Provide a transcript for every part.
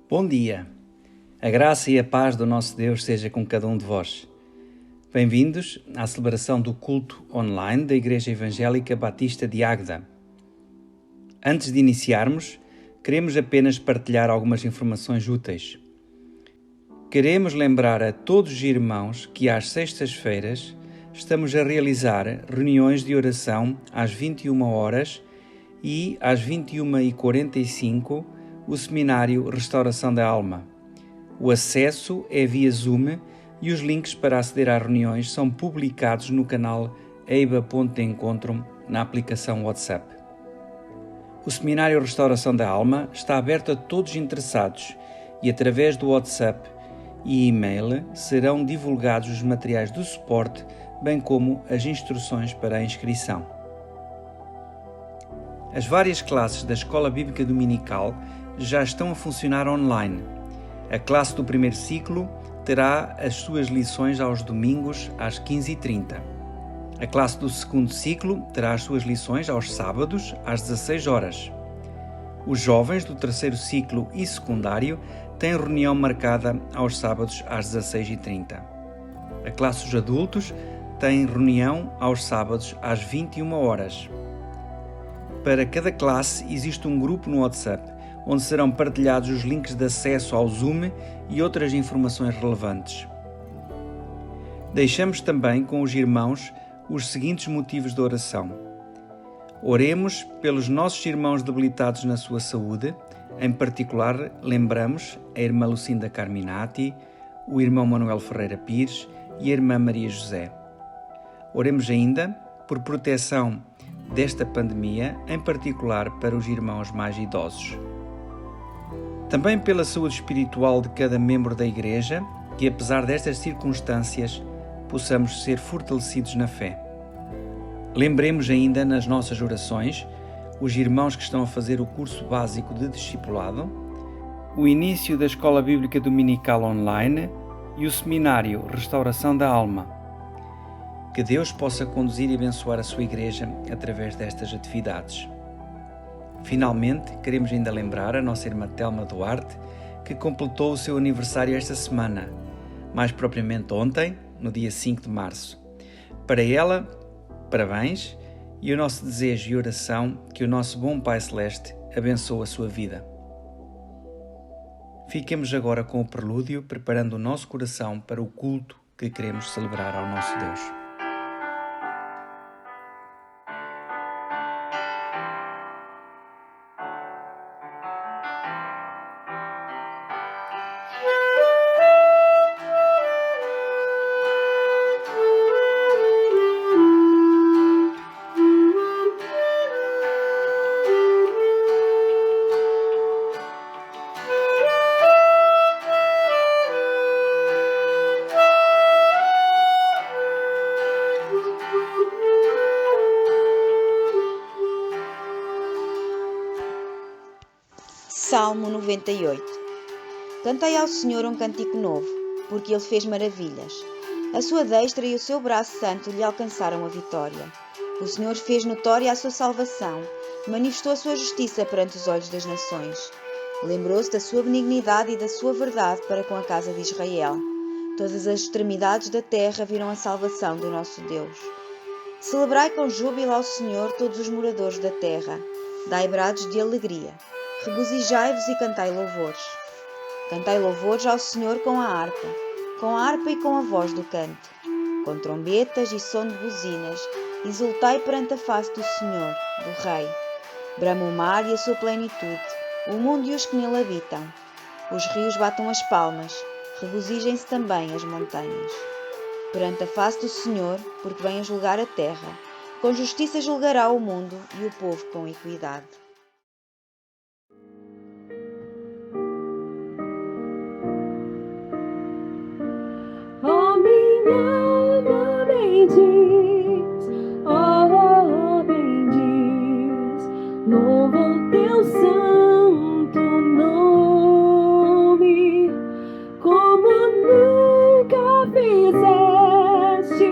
Bom dia! A graça e a paz do nosso Deus seja com cada um de vós. Bem-vindos à celebração do culto online da Igreja Evangélica Batista de Águeda. Antes de iniciarmos, queremos apenas partilhar algumas informações úteis. Queremos lembrar a todos os irmãos que às sextas-feiras estamos a realizar reuniões de oração às 21 horas e às 21h45 o seminário Restauração da Alma. O acesso é via Zoom e os links para aceder às reuniões são publicados no canal eiba.encontro na aplicação WhatsApp. O seminário Restauração da Alma está aberto a todos os interessados e através do WhatsApp e e-mail serão divulgados os materiais do suporte, bem como as instruções para a inscrição. As várias classes da Escola Bíblica Dominical já estão a funcionar online. A classe do primeiro ciclo terá as suas lições aos domingos às 15h30. A classe do segundo ciclo terá as suas lições aos sábados às 16 horas. Os jovens do terceiro ciclo e secundário têm reunião marcada aos sábados às 16h30. A classe dos adultos tem reunião aos sábados às 21 horas. Para cada classe existe um grupo no WhatsApp, onde serão partilhados os links de acesso ao Zoom e outras informações relevantes. Deixamos também com os irmãos os seguintes motivos de oração. Oremos pelos nossos irmãos debilitados na sua saúde, em particular lembramos a irmã Lucinda Carminati, o irmão Manuel Ferreira Pires e a irmã Maria José. Oremos ainda por proteção desta pandemia, em particular para os irmãos mais idosos. Também pela saúde espiritual de cada membro da Igreja, que apesar destas circunstâncias, possamos ser fortalecidos na fé. Lembremos ainda nas nossas orações os irmãos que estão a fazer o curso básico de discipulado, o início da Escola Bíblica Dominical online e o seminário Restauração da Alma. Que Deus possa conduzir e abençoar a sua Igreja através destas atividades. Finalmente, queremos ainda lembrar a nossa irmã Telma Duarte, que completou o seu aniversário esta semana, mais propriamente ontem, no dia 5 de março. Para ela, parabéns e o nosso desejo e oração que o nosso bom Pai Celeste abençoe a sua vida. Fiquemos agora com o prelúdio, preparando o nosso coração para o culto que queremos celebrar ao nosso Deus. Salmo 98. Cantei ao Senhor um cântico novo, porque Ele fez maravilhas. A sua destra e o seu braço santo lhe alcançaram a vitória. O Senhor fez notória a sua salvação, manifestou a sua justiça perante os olhos das nações. Lembrou-se da sua benignidade e da sua verdade para com a casa de Israel. Todas as extremidades da terra viram a salvação do nosso Deus. Celebrai com júbilo ao Senhor todos os moradores da terra. Dai brados de alegria. Regozijai-vos e cantai louvores. Cantai louvores ao Senhor com a harpa e com a voz do canto, com trombetas e som de buzinas, exultai perante a face do Senhor, do Rei. Brama o mar e a sua plenitude, o mundo e os que nele habitam. Os rios batam as palmas, regozijem-se também as montanhas. Perante a face do Senhor, porque vem a julgar a terra, com justiça julgará o mundo e o povo com equidade. Louva o teu santo nome, como nunca fizeste,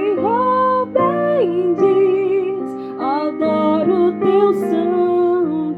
bendiz, adoro o teu santo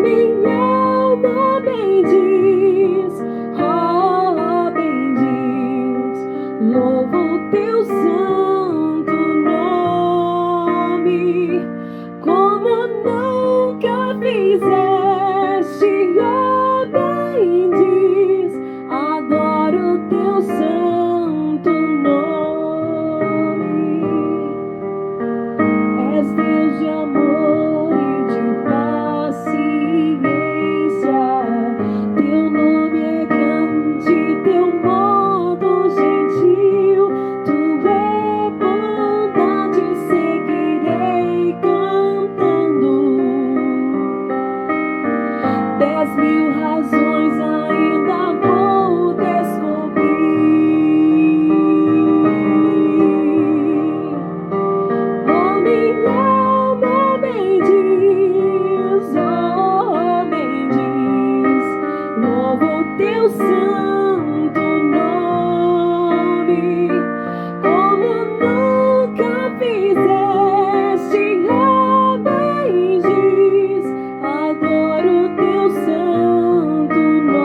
minha alma bendiz, oh, bendiz, louva o teu santo nome, como nunca fizeste, oh, bendiz, adoro o teu santo nome. És Deus de amor e de paciência, teu nome é grande, teu modo gentil, tu é bondade, seguirei cantando. 10.000 razões ainda vou descobrir. Oh, minha alma bendiz, oh, bendiz, louva o teu santo nome, como nunca fizeste, oh, bendiz, adoro o teu santo nome.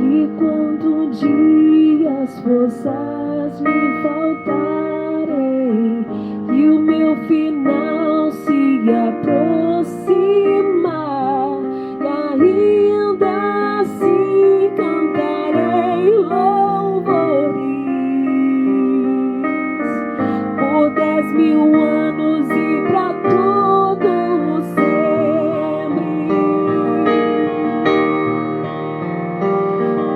E quando dias forças me faltarem e o meu final se aproximar, e ainda assim cantarei louvores por 10.000 anos e pra todo sempre.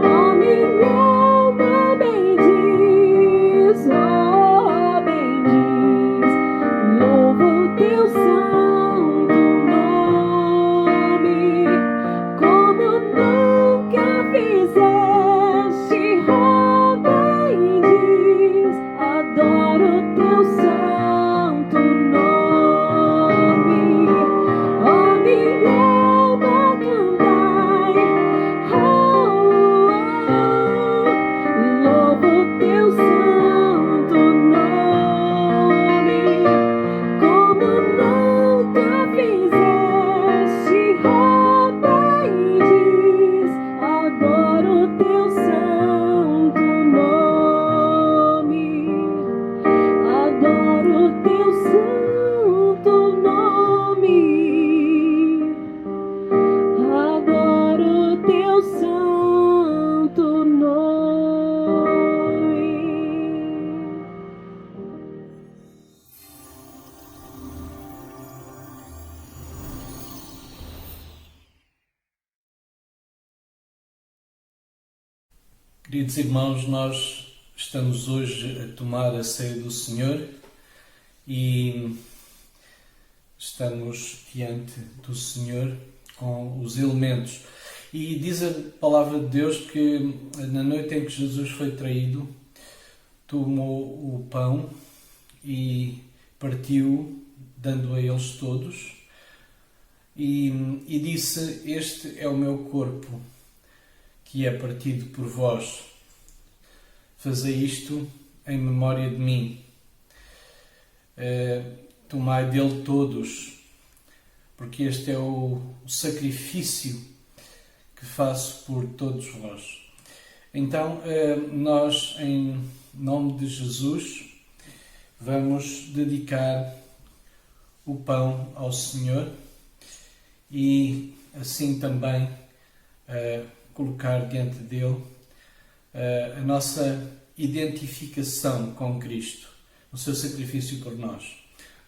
Oh, minha alma bendiz, oh, bendiz, louva o teu santo nome, como nunca fizeste, oh, bendiz, adoro o teu santo nome. Oh, minha alma cantai, louva o teu santo nome, como nunca fizeste, oh, bendiz, adoro o teu santo nome, adoro o teu santo nome, adoro o teu santo nome. Queridos irmãos, nós estamos hoje a tomar a ceia do Senhor e estamos diante do Senhor com os elementos. E diz a palavra de Deus que na noite em que Jesus foi traído, tomou o pão e partiu, dando a eles todos, e disse: este é o meu corpo, que é partido por vós. Fazei isto em memória de mim. Tomai dele todos, porque este é o sacrifício que faço por todos vós. Então, nós, em nome de Jesus, vamos dedicar o pão ao Senhor e assim também colocar diante dele a nossa identificação com Cristo, no seu sacrifício por nós.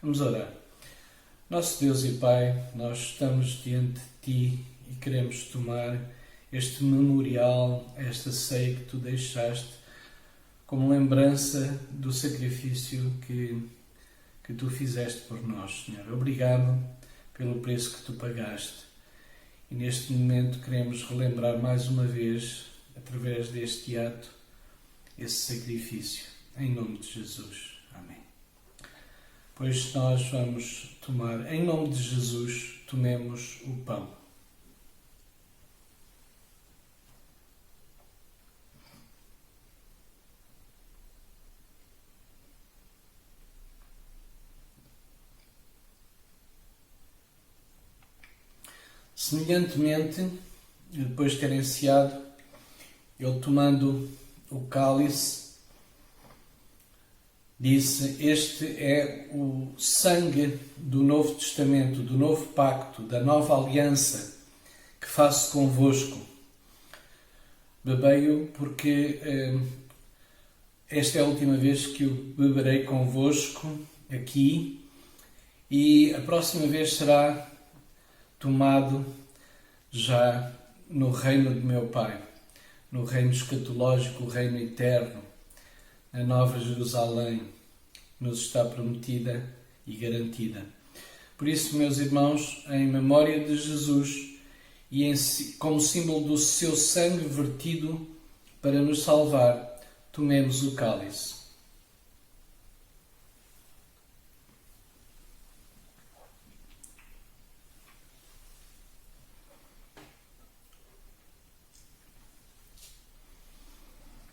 Vamos orar. Nosso Deus e Pai, nós estamos diante de Ti e queremos tomar este memorial, esta ceia que Tu deixaste, como lembrança do sacrifício que Tu fizeste por nós, Senhor. Obrigado pelo preço que Tu pagaste. E neste momento queremos relembrar mais uma vez, através deste ato, esse sacrifício, em nome de Jesus. Amém. Pois nós vamos tomar, em nome de Jesus, tomemos o pão. Semelhantemente, depois de terem ceado, ele tomando o cálice, disse: este é o sangue do Novo Testamento, do Novo Pacto, da Nova Aliança que faço convosco. Bebei-o porque esta é a última vez que o beberei convosco aqui, e a próxima vez será tomado já no reino de meu Pai, no reino escatológico, o reino eterno, a Nova Jerusalém, que nos está prometida e garantida. Por isso, meus irmãos, em memória de Jesus e como símbolo do seu sangue vertido para nos salvar, tomemos o cálice.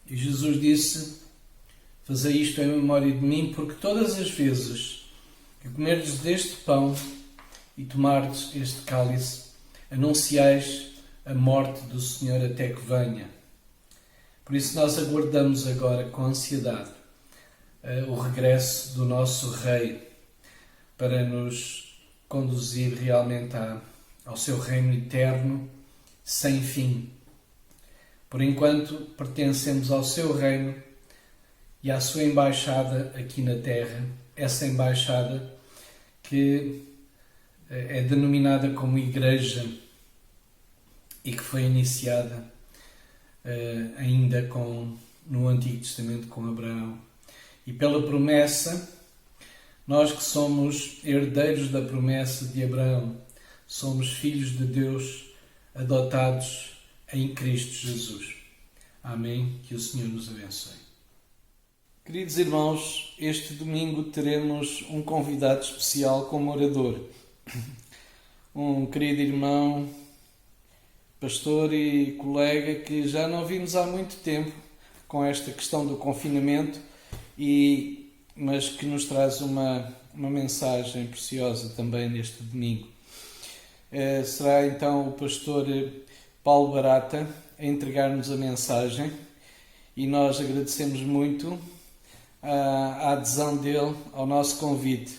E Jesus disse: fazei isto em memória de mim, porque todas as vezes que comerdes deste pão e tomardes este cálice, anunciais a morte do Senhor até que venha. Por isso nós aguardamos agora com ansiedade o regresso do nosso Rei, para nos conduzir realmente ao seu reino eterno, sem fim. Por enquanto, pertencemos ao seu reino e à sua embaixada aqui na terra, essa embaixada que é denominada como Igreja e que foi iniciada ainda no Antigo Testamento com Abraão. E pela promessa, nós que somos herdeiros da promessa de Abraão, somos filhos de Deus adotados em Cristo Jesus. Amém. Que o Senhor nos abençoe. Queridos irmãos, este domingo teremos um convidado especial como orador. Um querido irmão, pastor e colega que já não vimos há muito tempo com esta questão do confinamento, mas que nos traz uma mensagem preciosa também neste domingo. Será então o pastor Paulo Barata a entregar-nos a mensagem, e nós agradecemos muito a adesão dele ao nosso convite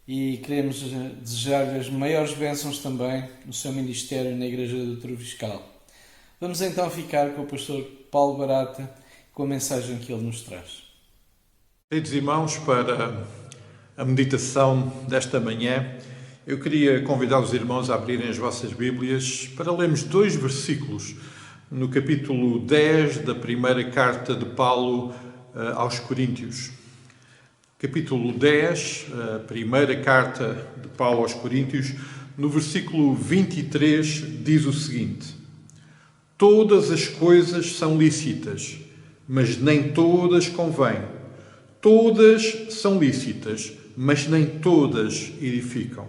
e queremos desejar-lhe as maiores bênçãos também no seu ministério na Igreja do Troviscal. Vamos então ficar com o pastor Paulo Barata com a mensagem que ele nos traz. Queridos irmãos, para a meditação desta manhã, eu queria convidar os irmãos a abrirem as vossas Bíblias para lermos 2 versículos no capítulo 10 da primeira carta de Paulo aos Coríntios. Capítulo 10, a primeira carta de Paulo aos Coríntios, no versículo 23, diz o seguinte: todas as coisas são lícitas, mas nem todas convêm. Todas são lícitas, mas nem todas edificam.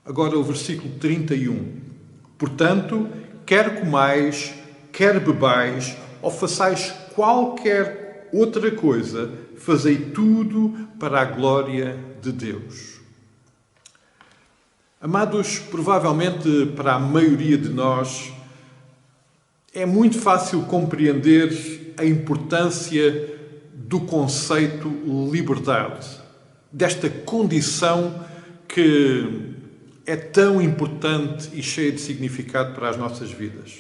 Agora o versículo 31. Portanto, quer comais, quer bebais, ou façais qualquer outra coisa, fazei tudo para a glória de Deus. Amados, provavelmente para a maioria de nós, é muito fácil compreender a importância do conceito liberdade, desta condição que é tão importante e cheia de significado para as nossas vidas.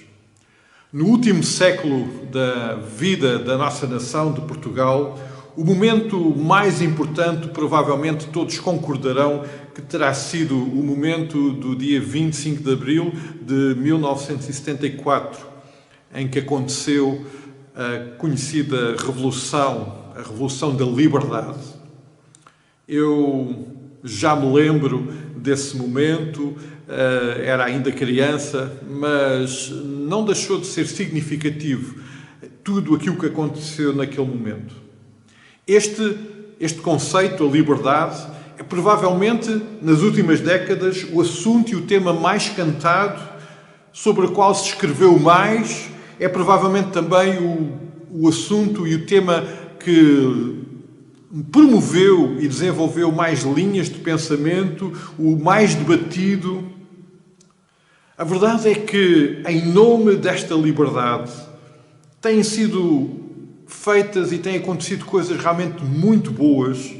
No último século da vida da nossa nação, de Portugal, o momento mais importante, provavelmente todos concordarão, que terá sido o momento do dia 25 de abril de 1974, em que aconteceu a conhecida Revolução, a Revolução da Liberdade. Eu já me lembro desse momento, era ainda criança, mas não deixou de ser significativo tudo aquilo que aconteceu naquele momento. Este conceito, a liberdade, é provavelmente, nas últimas décadas, o assunto e o tema mais cantado, sobre o qual se escreveu mais, é provavelmente também o assunto e o tema que promoveu e desenvolveu mais linhas de pensamento, o mais debatido. A verdade é que, em nome desta liberdade, têm sido feitas e têm acontecido coisas realmente muito boas,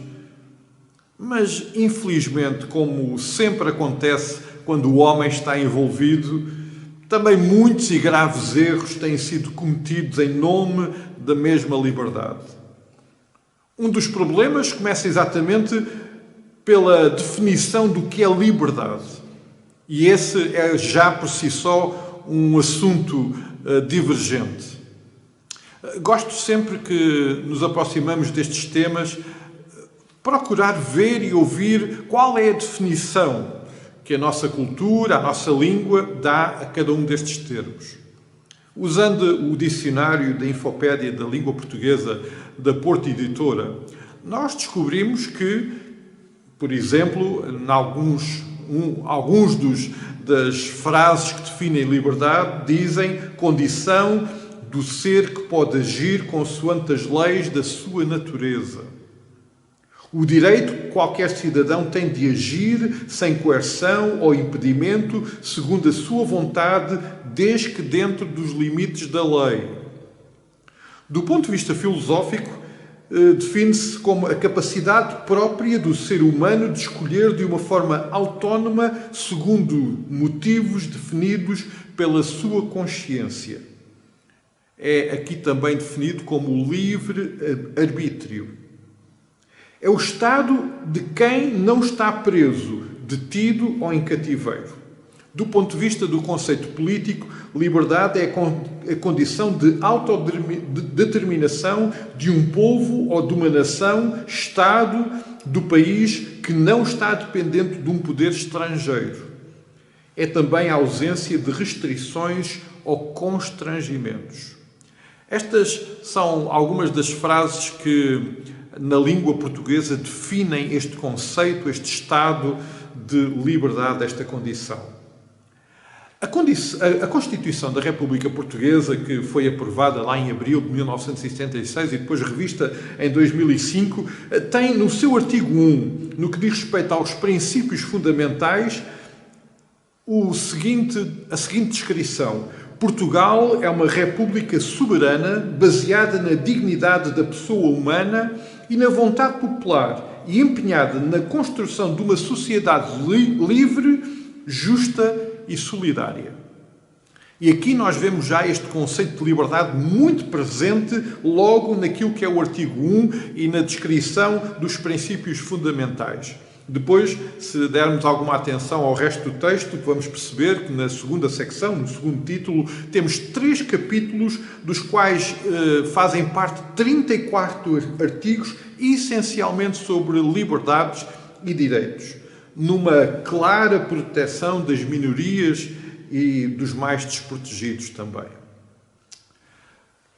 mas, infelizmente, como sempre acontece quando o homem está envolvido, também muitos e graves erros têm sido cometidos em nome da mesma liberdade. Um dos problemas começa exatamente pela definição do que é liberdade. E esse é já por si só um assunto divergente. Gosto sempre que nos aproximamos destes temas procurar ver e ouvir qual é a definição que a nossa cultura, a nossa língua dá a cada um destes termos. Usando o dicionário da Infopédia da Língua Portuguesa da Porto Editora, nós descobrimos que, por exemplo, em alguns das frases que definem liberdade dizem condição do ser que pode agir consoante as leis da sua natureza. O direito que qualquer cidadão tem de agir sem coerção ou impedimento, segundo a sua vontade, desde que dentro dos limites da lei. Do ponto de vista filosófico, define-se como a capacidade própria do ser humano de escolher de uma forma autónoma, segundo motivos definidos pela sua consciência. É aqui também definido como o livre-arbítrio. É o estado de quem não está preso, detido ou em cativeiro. Do ponto de vista do conceito político, liberdade é a condição de autodeterminação de um povo ou de uma nação, Estado, do país que não está dependente de um poder estrangeiro. É também a ausência de restrições ou constrangimentos. Estas são algumas das frases que, na língua portuguesa, definem este conceito, este estado de liberdade, esta condição. A Constituição da República Portuguesa, que foi aprovada lá em abril de 1976 e depois revista em 2005, tem no seu artigo 1, no que diz respeito aos princípios fundamentais, a seguinte descrição: Portugal é uma república soberana baseada na dignidade da pessoa humana e na vontade popular e empenhada na construção de uma sociedade livre, justa e solidária. E aqui nós vemos já este conceito de liberdade muito presente logo naquilo que é o artigo 1 e na descrição dos princípios fundamentais. Depois, se dermos alguma atenção ao resto do texto, vamos perceber que na segunda secção, no segundo título, temos 3 capítulos, dos quais fazem parte 34 artigos, essencialmente sobre liberdades e direitos, numa clara proteção das minorias e dos mais desprotegidos também.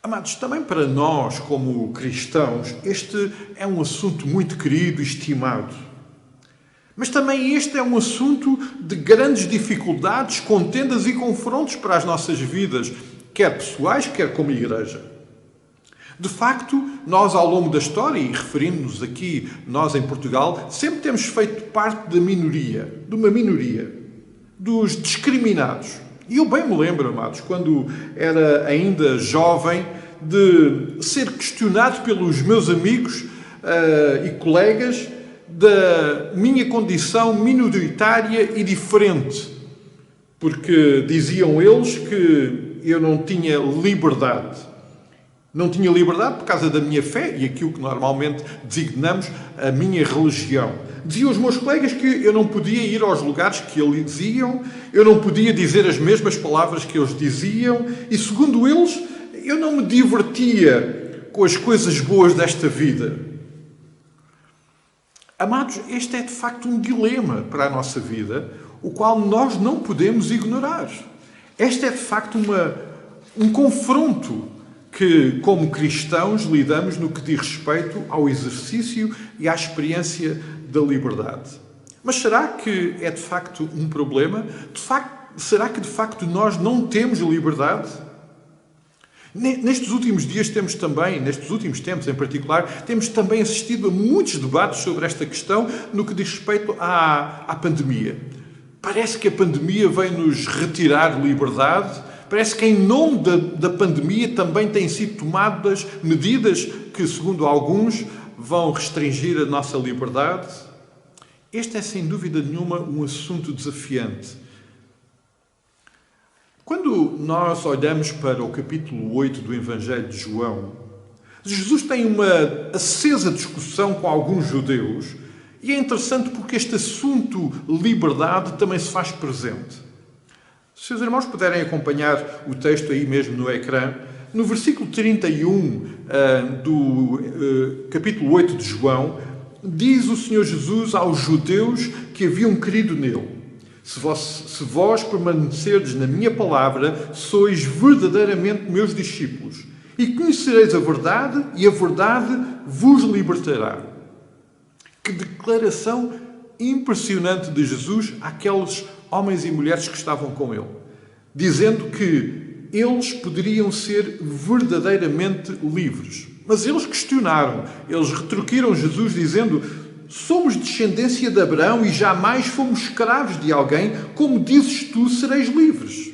Amados, também para nós, como cristãos, este é um assunto muito querido e estimado. Mas também este é um assunto de grandes dificuldades, contendas e confrontos para as nossas vidas, quer pessoais, quer como igreja. De facto, nós ao longo da história, e referindo-nos aqui, nós em Portugal, sempre temos feito parte de uma minoria, dos discriminados. E eu bem me lembro, amados, quando era ainda jovem, de ser questionado pelos meus amigos e colegas da minha condição minoritária e diferente, porque diziam eles que eu não tinha liberdade. Não tinha liberdade por causa da minha fé e aquilo que normalmente designamos a minha religião. Diziam os meus colegas que eu não podia ir aos lugares que eles diziam, eu não podia dizer as mesmas palavras que eles diziam e, segundo eles, eu não me divertia com as coisas boas desta vida. Amados, este é de facto um dilema para a nossa vida, o qual nós não podemos ignorar. Este é de facto um confronto que, como cristãos, lidamos no que diz respeito ao exercício e à experiência da liberdade. Mas será que é de facto um problema? Será que de facto nós não temos liberdade? Nestes últimos dias nestes últimos tempos em particular, temos também assistido a muitos debates sobre esta questão no que diz respeito à pandemia. Parece que a pandemia veio nos retirar liberdade, parece que em nome da pandemia também têm sido tomadas medidas que, segundo alguns, vão restringir a nossa liberdade. Este é, sem dúvida nenhuma, um assunto desafiante. Quando nós olhamos para o capítulo 8 do Evangelho de João, Jesus tem uma acesa discussão com alguns judeus e é interessante porque este assunto liberdade também se faz presente. Se os irmãos puderem acompanhar o texto aí mesmo no ecrã, no versículo 31 do capítulo 8 de João, diz o Senhor Jesus aos judeus que haviam crido nele: Se vós permanecerdes na minha palavra, sois verdadeiramente meus discípulos, e conhecereis a verdade, e a verdade vos libertará. Que declaração impressionante de Jesus àqueles homens e mulheres que estavam com ele, dizendo que eles poderiam ser verdadeiramente livres. Mas eles questionaram, eles retruquiram Jesus dizendo: somos descendência de Abraão e jamais fomos escravos de alguém. Como dizes tu, sereis livres.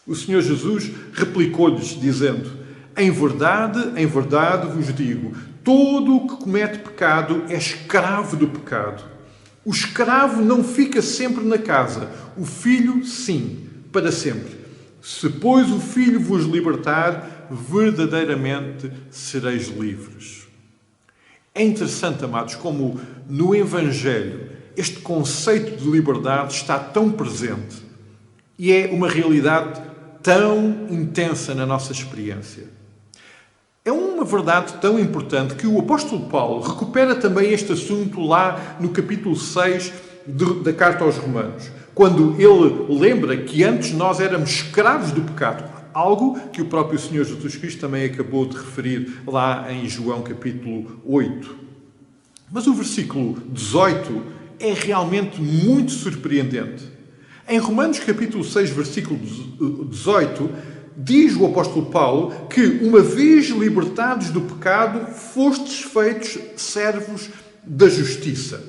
O Senhor Jesus replicou-lhes, dizendo: em verdade vos digo, todo o que comete pecado é escravo do pecado. O escravo não fica sempre na casa, o filho, sim, para sempre. Se, pois, o filho vos libertar, verdadeiramente sereis livres. É interessante, amados, como no Evangelho este conceito de liberdade está tão presente e é uma realidade tão intensa na nossa experiência. É uma verdade tão importante que o apóstolo Paulo recupera também este assunto lá no capítulo 6 da Carta aos Romanos, quando ele lembra que antes nós éramos escravos do pecado, algo que o próprio Senhor Jesus Cristo também acabou de referir lá em João capítulo 8. Mas o versículo 18 é realmente muito surpreendente. Em Romanos capítulo 6, versículo 18, diz o apóstolo Paulo que, uma vez libertados do pecado, fostes feitos servos da justiça.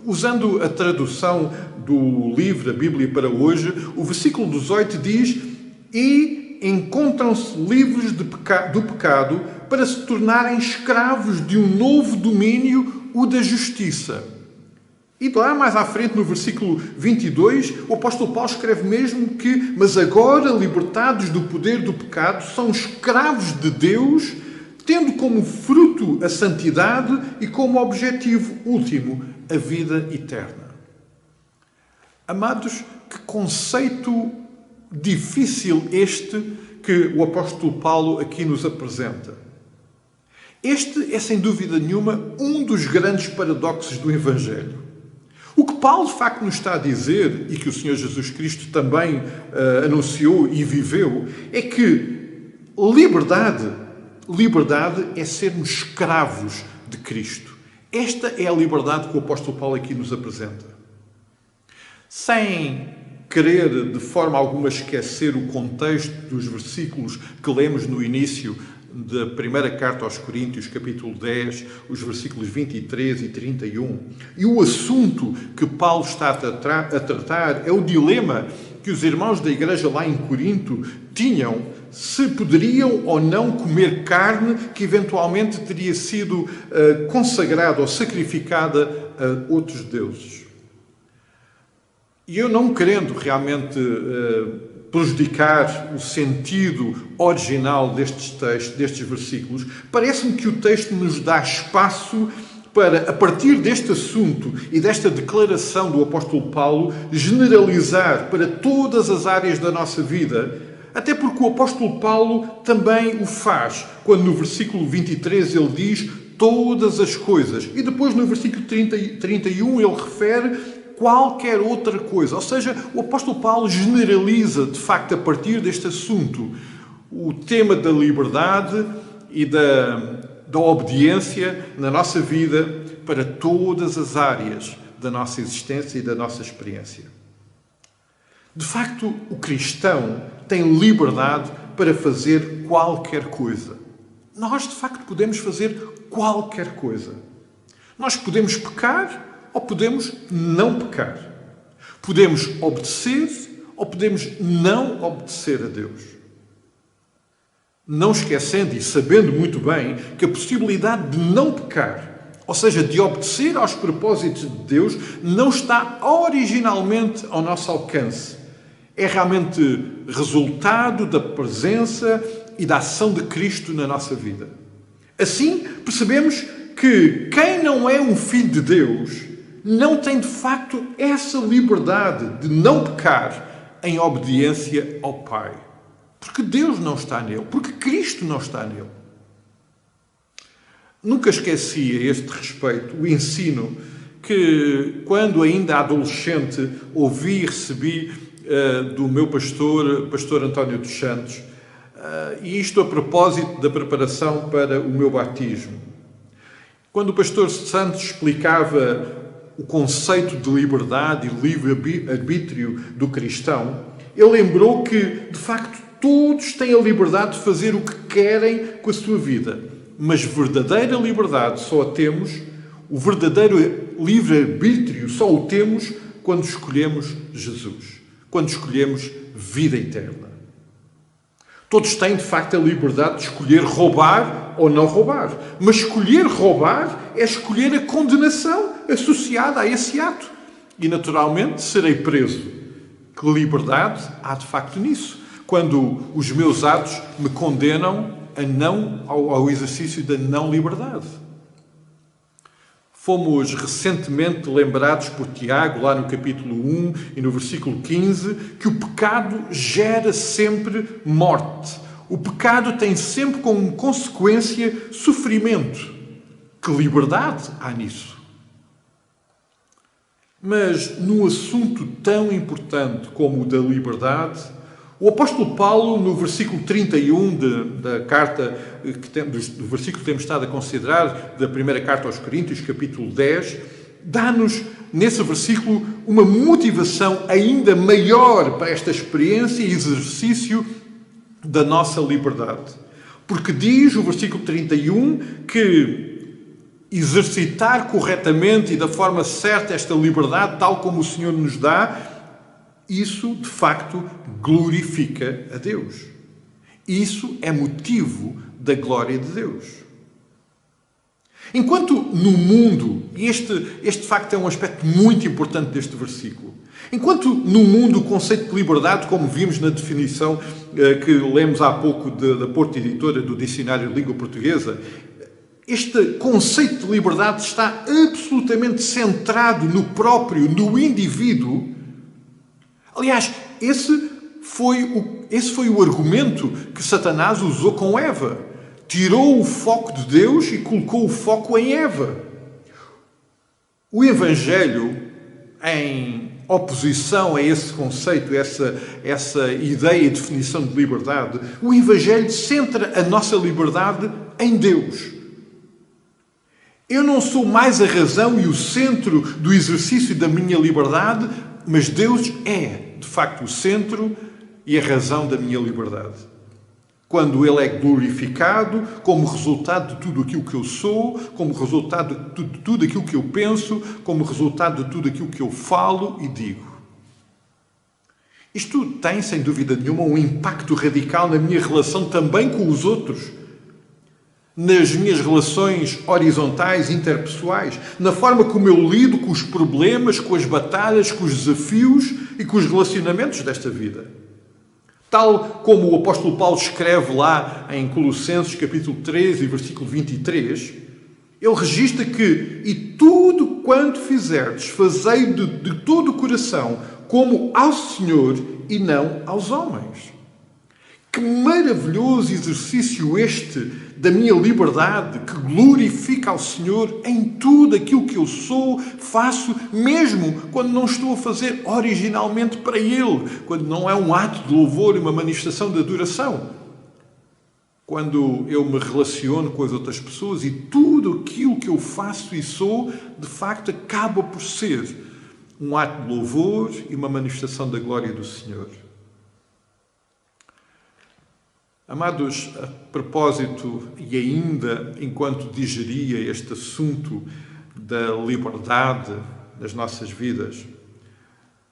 Usando a tradução do livro, a Bíblia para hoje, o versículo 18 diz: e encontram-se livres do pecado para se tornarem escravos de um novo domínio, o da justiça. E lá mais à frente, no versículo 22, o apóstolo Paulo escreve mesmo que: mas agora, libertados do poder do pecado, são escravos de Deus, tendo como fruto a santidade e como objetivo último a vida eterna. Amados, que conceito difícil este que o apóstolo Paulo aqui nos apresenta. Este é, sem dúvida nenhuma, um dos grandes paradoxos do Evangelho. O que Paulo, de facto, nos está a dizer, e que o Senhor Jesus Cristo também anunciou e viveu, é que liberdade é sermos escravos de Cristo. Esta é a liberdade que o apóstolo Paulo aqui nos apresenta. Sem querer, de forma alguma, esquecer o contexto dos versículos que lemos no início da primeira carta aos Coríntios, capítulo 10, os versículos 23 e 31. E o assunto que Paulo está a tratar é o dilema que os irmãos da igreja lá em Corinto tinham, se poderiam ou não comer carne que eventualmente teria sido consagrada ou sacrificada a outros deuses. E eu, não querendo realmente prejudicar o sentido original destes versículos, parece-me que o texto nos dá espaço para, a partir deste assunto e desta declaração do apóstolo Paulo, generalizar para todas as áreas da nossa vida, até porque o apóstolo Paulo também o faz, quando no versículo 23 ele diz: todas as coisas. E depois no versículo 31 ele refere qualquer outra coisa. Ou seja, o apóstolo Paulo generaliza, de facto, a partir deste assunto, o tema da liberdade e da obediência na nossa vida para todas as áreas da nossa existência e da nossa experiência. De facto, o cristão tem liberdade para fazer qualquer coisa. Nós, de facto, podemos fazer qualquer coisa. Nós podemos pecar ou podemos não pecar. Podemos obedecer ou podemos não obedecer a Deus. Não esquecendo e sabendo muito bem que a possibilidade de não pecar, ou seja, de obedecer aos propósitos de Deus, não está originalmente ao nosso alcance. É realmente resultado da presença e da ação de Cristo na nossa vida. Assim, percebemos que quem não é um filho de Deus não tem, de facto, essa liberdade de não pecar em obediência ao Pai. Porque Deus não está nele, porque Cristo não está nele. Nunca esqueci a este respeito o ensino que, quando ainda adolescente, ouvi e recebi do meu pastor António dos Santos, e isto a propósito da preparação para o meu batismo. Quando o pastor Santos explicava o conceito de liberdade e livre-arbítrio do cristão, ele lembrou que, de facto, todos têm a liberdade de fazer o que querem com a sua vida, mas verdadeira liberdade só a temos, o verdadeiro livre-arbítrio só o temos quando escolhemos Jesus, quando escolhemos vida eterna. Todos têm, de facto, a liberdade de escolher roubar ou não roubar. Mas escolher roubar é escolher a condenação associada a esse ato. E, naturalmente, serei preso. Que liberdade há, de facto, nisso? Quando os meus atos me condenam ao exercício da não-liberdade. Fomos recentemente lembrados por Tiago, lá no capítulo 1 e no versículo 15, que o pecado gera sempre morte. O pecado tem sempre como consequência sofrimento. Que liberdade há nisso? Mas num assunto tão importante como o da liberdade, o apóstolo Paulo, no versículo 31 da carta, do versículo que temos estado a considerar, da primeira carta aos Coríntios, capítulo 10, dá-nos, nesse versículo, uma motivação ainda maior para esta experiência e exercício da nossa liberdade. Porque diz o versículo 31 que exercitar corretamente e da forma certa esta liberdade, tal como o Senhor nos dá, isso, de facto, glorifica a Deus. Isso é motivo da glória de Deus. Enquanto no mundo, e este de facto é um aspecto muito importante deste versículo, enquanto no mundo o conceito de liberdade, como vimos na definição que lemos há pouco da Porto Editora do Dicionário de Língua Portuguesa, este conceito de liberdade está absolutamente centrado no indivíduo. Aliás, esse foi o argumento que Satanás usou com Eva. Tirou o foco de Deus e colocou o foco em Eva. O Evangelho, em oposição a esse conceito, essa ideia e definição de liberdade, o Evangelho centra a nossa liberdade em Deus. Eu não sou mais a razão e o centro do exercício da minha liberdade, mas Deus é, de facto, o centro e a razão da minha liberdade. Quando Ele é glorificado como resultado de tudo aquilo que eu sou, como resultado de tudo aquilo que eu penso, como resultado de tudo aquilo que eu falo e digo. Isto tem, sem dúvida nenhuma, um impacto radical na minha relação também com os outros, nas minhas relações horizontais, interpessoais, na forma como eu lido com os problemas, com as batalhas, com os desafios e com os relacionamentos desta vida. Tal como o apóstolo Paulo escreve lá em Colossenses capítulo 13 e versículo 23, ele registra que e tudo quanto fizerdes, fazei de todo o coração, como ao Senhor e não aos homens. Que maravilhoso exercício este da minha liberdade, que glorifica ao Senhor em tudo aquilo que eu sou, faço, mesmo quando não estou a fazer originalmente para Ele, quando não é um ato de louvor e uma manifestação de adoração. Quando eu me relaciono com as outras pessoas e tudo aquilo que eu faço e sou, de facto, acaba por ser um ato de louvor e uma manifestação da glória do Senhor. Amados, a propósito, e ainda enquanto digeria este assunto da liberdade das nossas vidas,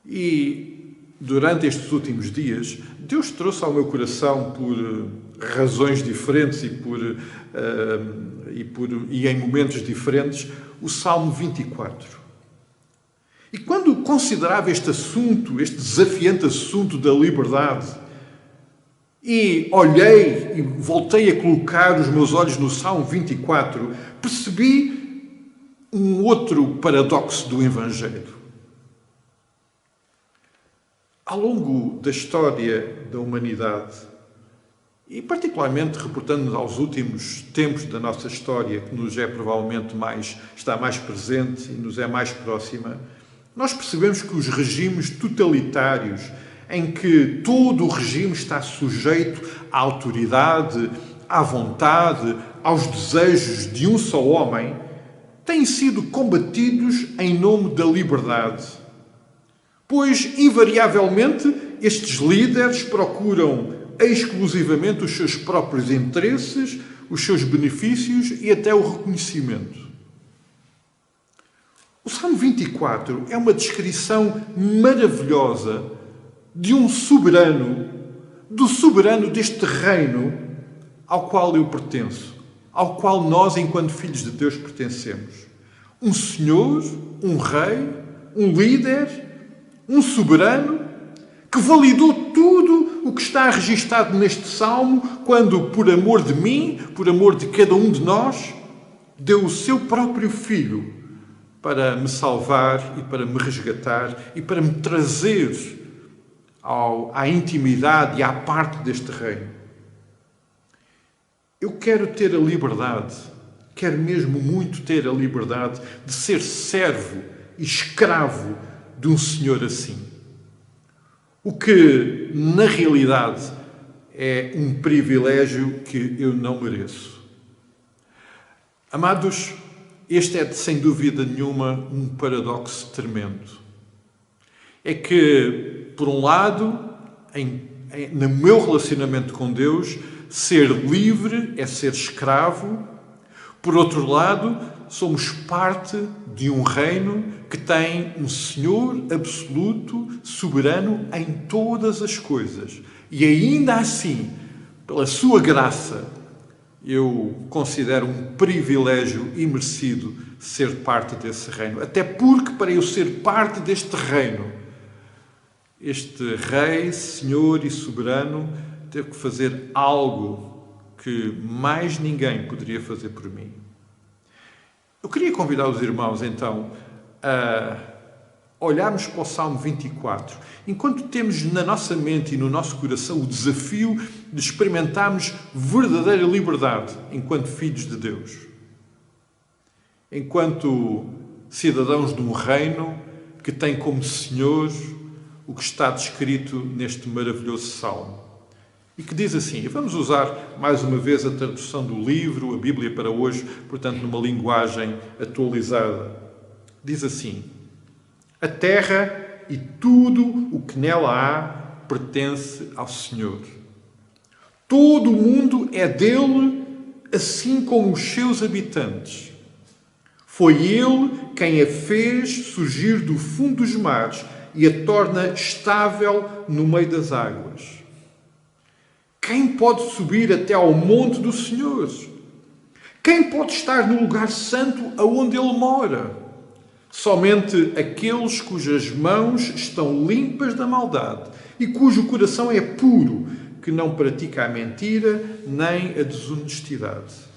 e durante estes últimos dias, Deus trouxe ao meu coração, por razões diferentes e em momentos diferentes, o Salmo 24. E quando considerava este assunto, este desafiante assunto da liberdade, e olhei e voltei a colocar os meus olhos no Salmo 24, percebi um outro paradoxo do Evangelho. Ao longo da história da humanidade, e particularmente reportando-nos aos últimos tempos da nossa história, que nos é provavelmente está mais presente e nos é mais próxima, nós percebemos que os regimes totalitários, em que todo o regime está sujeito à autoridade, à vontade, aos desejos de um só homem, têm sido combatidos em nome da liberdade. Pois, invariavelmente, estes líderes procuram exclusivamente os seus próprios interesses, os seus benefícios e até o reconhecimento. O Salmo 24 é uma descrição maravilhosa de um soberano, do soberano deste reino ao qual eu pertenço, ao qual nós, enquanto filhos de Deus, pertencemos. Um Senhor, um Rei, um líder, um soberano, que validou tudo o que está registado neste Salmo, quando, por amor de mim, por amor de cada um de nós, deu o seu próprio Filho para me salvar e para me resgatar e para me trazer à intimidade e à parte deste reino. Eu quero ter a liberdade, quero mesmo muito ter a liberdade de ser servo e escravo de um Senhor assim. O que, na realidade, é um privilégio que eu não mereço. Amados, este é, sem dúvida nenhuma, um paradoxo tremendo. É que, por um lado, no meu relacionamento com Deus, ser livre é ser escravo. Por outro lado, somos parte de um reino que tem um Senhor absoluto, soberano em todas as coisas. E ainda assim, pela sua graça, eu considero um privilégio imerecido ser parte desse reino. Até porque, para eu ser parte deste reino, este Rei, Senhor e Soberano teve que fazer algo que mais ninguém poderia fazer por mim. Eu queria convidar os irmãos, então, a olharmos para o Salmo 24, enquanto temos na nossa mente e no nosso coração o desafio de experimentarmos verdadeira liberdade enquanto filhos de Deus. Enquanto cidadãos de um reino que tem como Senhor o que está descrito neste maravilhoso Salmo. E que diz assim, e vamos usar mais uma vez a tradução do livro, a Bíblia para hoje, portanto numa linguagem atualizada. Diz assim: a terra e tudo o que nela há pertence ao Senhor. Todo o mundo é dele, assim como os seus habitantes. Foi ele quem a fez surgir do fundo dos mares e a torna estável no meio das águas. Quem pode subir até ao monte do Senhor? Quem pode estar no lugar santo aonde ele mora? Somente aqueles cujas mãos estão limpas da maldade e cujo coração é puro, que não pratica a mentira nem a desonestidade.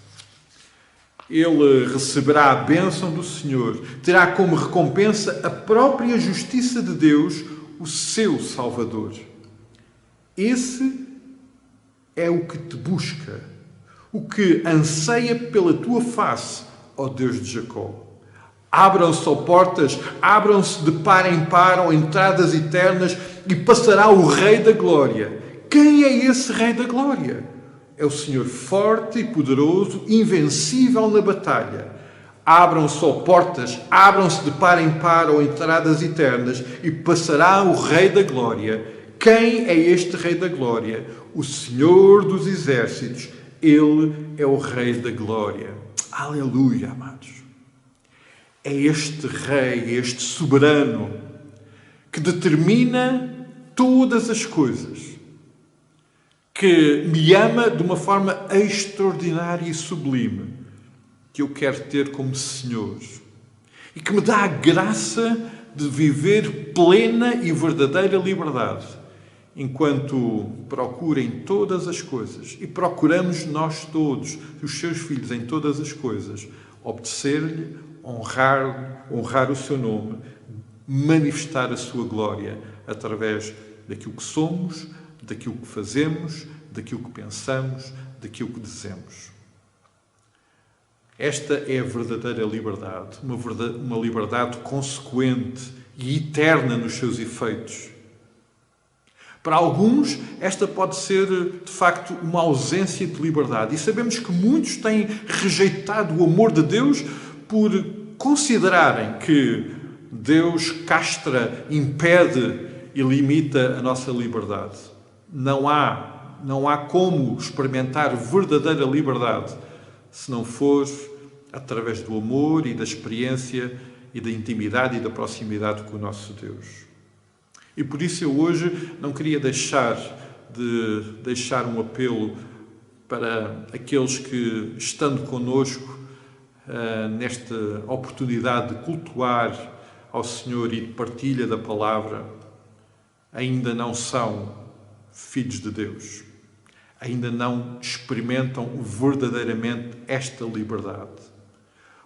Ele receberá a bênção do Senhor, terá como recompensa a própria justiça de Deus, o seu Salvador. Esse é o que te busca, o que anseia pela tua face, ó Deus de Jacó. Abram-se, ó portas, abram-se de par em par, ó entradas eternas, e passará o Rei da Glória. Quem é esse Rei da Glória? É o Senhor forte e poderoso, invencível na batalha. Abram-se, ó portas, abram-se de par em par, ó entradas eternas, e passará o Rei da Glória. Quem é este Rei da Glória? O Senhor dos Exércitos. Ele é o Rei da Glória. Aleluia, amados. É este Rei, este soberano, que determina todas as coisas, que me ama de uma forma extraordinária e sublime, que eu quero ter como Senhor, e que me dá a graça de viver plena e verdadeira liberdade, enquanto procura em todas as coisas, e procuramos nós todos, os seus filhos, em todas as coisas, obedecer-lhe, honrar o seu nome, manifestar a sua glória através daquilo que somos, daquilo que fazemos, daquilo que pensamos, daquilo que dizemos. Esta é a verdadeira liberdade, uma liberdade consequente e eterna nos seus efeitos. Para alguns, esta pode ser, de facto, uma ausência de liberdade. E sabemos que muitos têm rejeitado o amor de Deus por considerarem que Deus castra, impede e limita a nossa liberdade. Não há como experimentar verdadeira liberdade se não for através do amor e da experiência e da intimidade e da proximidade com o nosso Deus. E por isso eu hoje não queria deixar um apelo para aqueles que, estando connosco nesta oportunidade de cultuar ao Senhor e de partilha da palavra, ainda não são filhos de Deus. Ainda não experimentam verdadeiramente esta liberdade.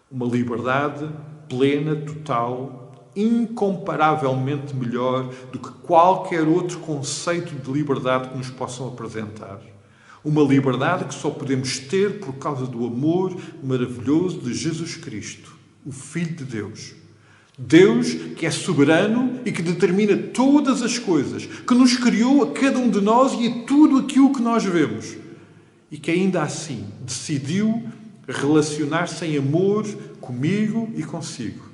Uma liberdade plena, total, incomparavelmente melhor do que qualquer outro conceito de liberdade que nos possam apresentar. Uma liberdade que só podemos ter por causa do amor maravilhoso de Jesus Cristo, o Filho de Deus. Deus que é soberano e que determina todas as coisas, que nos criou a cada um de nós e a tudo aquilo que nós vemos, e que ainda assim decidiu relacionar-se em amor comigo e consigo,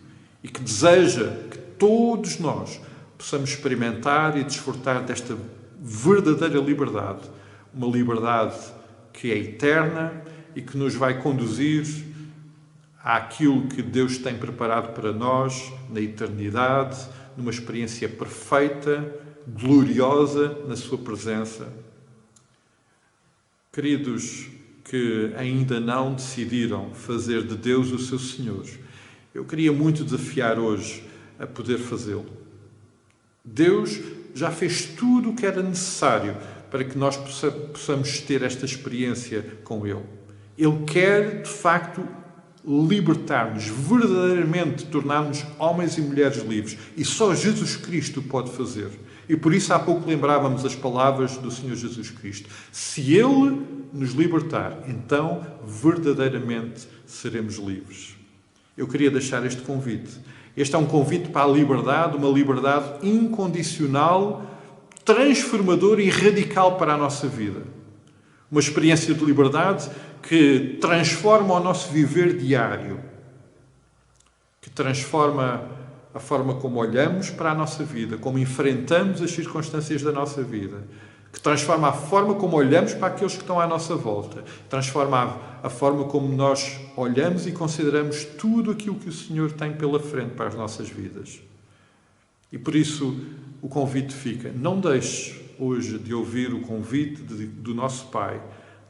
e que deseja que todos nós possamos experimentar e desfrutar desta verdadeira liberdade, uma liberdade que é eterna e que nos vai conduzir àquilo que Deus tem preparado para nós na eternidade, numa experiência perfeita, gloriosa na sua presença. Queridos que ainda não decidiram fazer de Deus o seu Senhor, eu queria muito desafiar hoje a poder fazê-lo. Deus já fez tudo o que era necessário para que nós possamos ter esta experiência com Ele. Ele quer, de facto, libertar-nos, verdadeiramente tornar-nos homens e mulheres livres. E só Jesus Cristo pode fazer. E por isso há pouco lembrávamos as palavras do Senhor Jesus Cristo. Se Ele nos libertar, então verdadeiramente seremos livres. Eu queria deixar este convite. Este é um convite para a liberdade, uma liberdade incondicional, transformadora e radical para a nossa vida. Uma experiência de liberdade que transforma o nosso viver diário, que transforma a forma como olhamos para a nossa vida, como enfrentamos as circunstâncias da nossa vida, que transforma a forma como olhamos para aqueles que estão à nossa volta, transforma a forma como nós olhamos e consideramos tudo aquilo que o Senhor tem pela frente para as nossas vidas. E por isso o convite fica. Não deixe hoje de ouvir o convite do nosso Pai,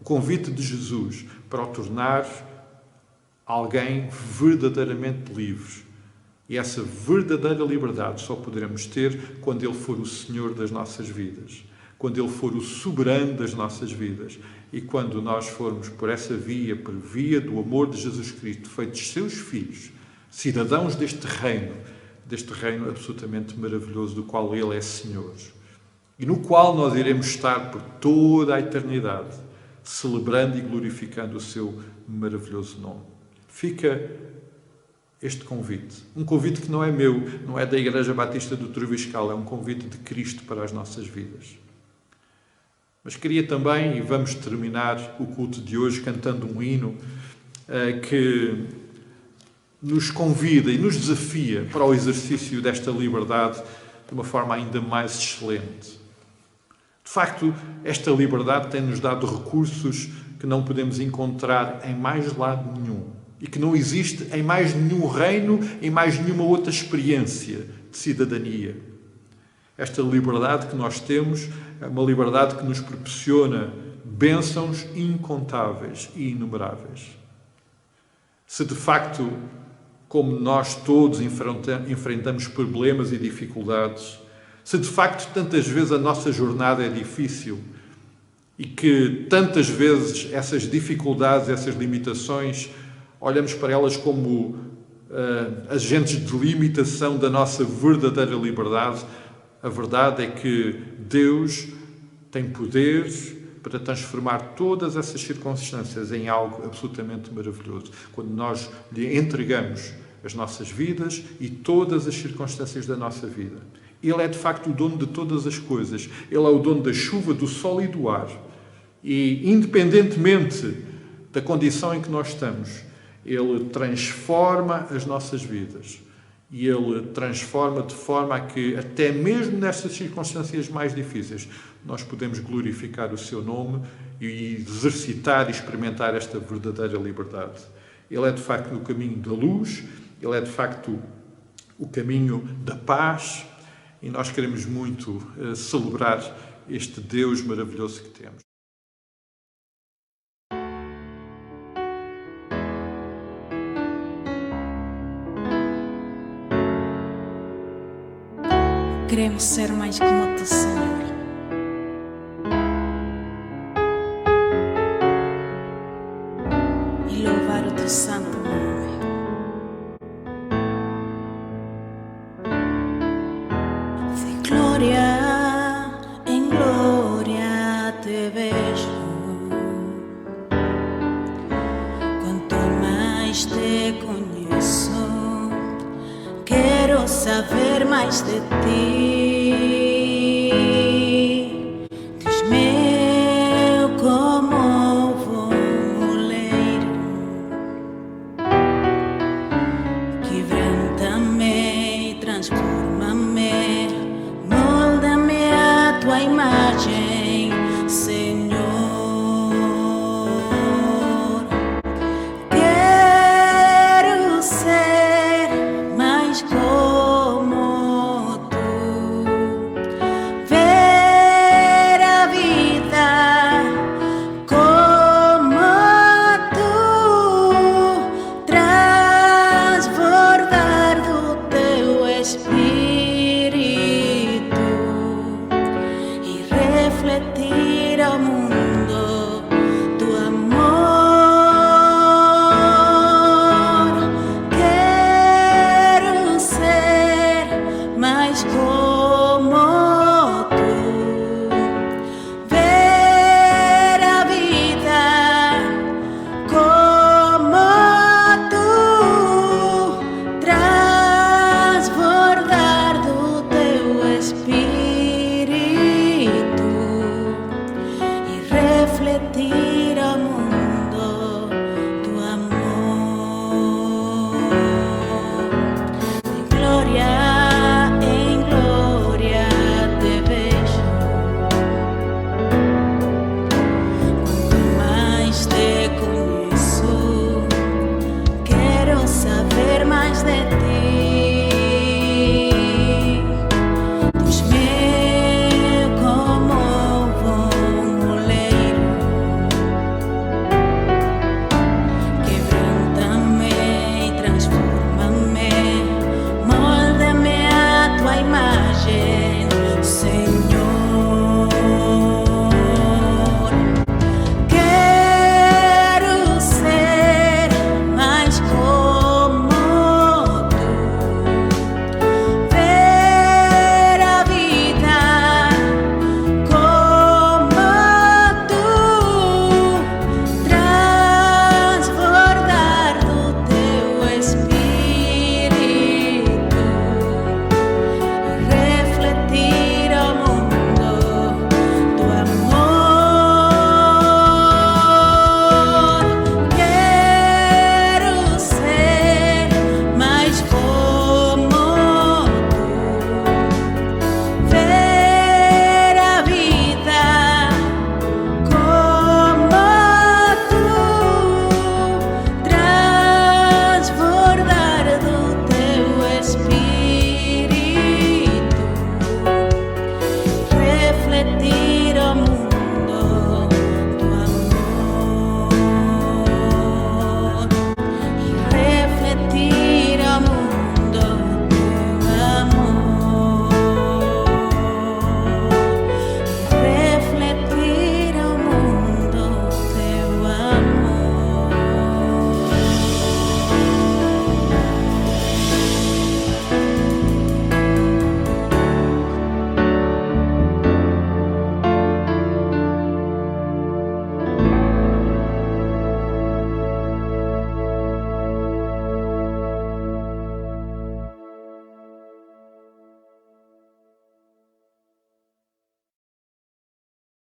o convite de Jesus para o tornar alguém verdadeiramente livre. E essa verdadeira liberdade só poderemos ter quando Ele for o Senhor das nossas vidas, quando Ele for o soberano das nossas vidas e quando nós formos por essa via, por via do amor de Jesus Cristo, feitos seus filhos, cidadãos deste reino absolutamente maravilhoso do qual Ele é Senhor. e no qual nós iremos estar por toda a eternidade, celebrando e glorificando o seu maravilhoso nome. Fica este convite. Um convite que não é meu, não é da Igreja Batista do Troviscal, é um convite de Cristo para as nossas vidas. Mas queria também, e vamos terminar o culto de hoje cantando um hino que nos convida e nos desafia para o exercício desta liberdade de uma forma ainda mais excelente. De facto, esta liberdade tem-nos dado recursos que não podemos encontrar em mais lado nenhum e que não existe em mais nenhum reino, em mais nenhuma outra experiência de cidadania. Esta liberdade que nós temos é uma liberdade que nos proporciona bênçãos incontáveis e inumeráveis. Se de facto, como nós todos enfrentamos problemas e dificuldades, se de facto tantas vezes a nossa jornada é difícil e que tantas vezes essas dificuldades, essas limitações, olhamos para elas como agentes de limitação da nossa verdadeira liberdade, a verdade é que Deus tem poder para transformar todas essas circunstâncias em algo absolutamente maravilhoso. Quando nós lhe entregamos as nossas vidas e todas as circunstâncias da nossa vida. Ele é de facto o dono de todas as coisas. Ele é o dono da chuva, do sol e do ar. E independentemente da condição em que nós estamos, Ele transforma as nossas vidas. E Ele transforma de forma a que, até mesmo nestas circunstâncias mais difíceis, nós podemos glorificar o Seu nome e exercitar e experimentar esta verdadeira liberdade. Ele é de facto o caminho da luz, Ele é de facto o caminho da paz e nós queremos muito celebrar este Deus maravilhoso que temos. Queremos ser mais como tu, Senhor. E louvar o teu santo nome. De glória em glória te vejo. Quanto mais te conheço, quero saber mais de ti.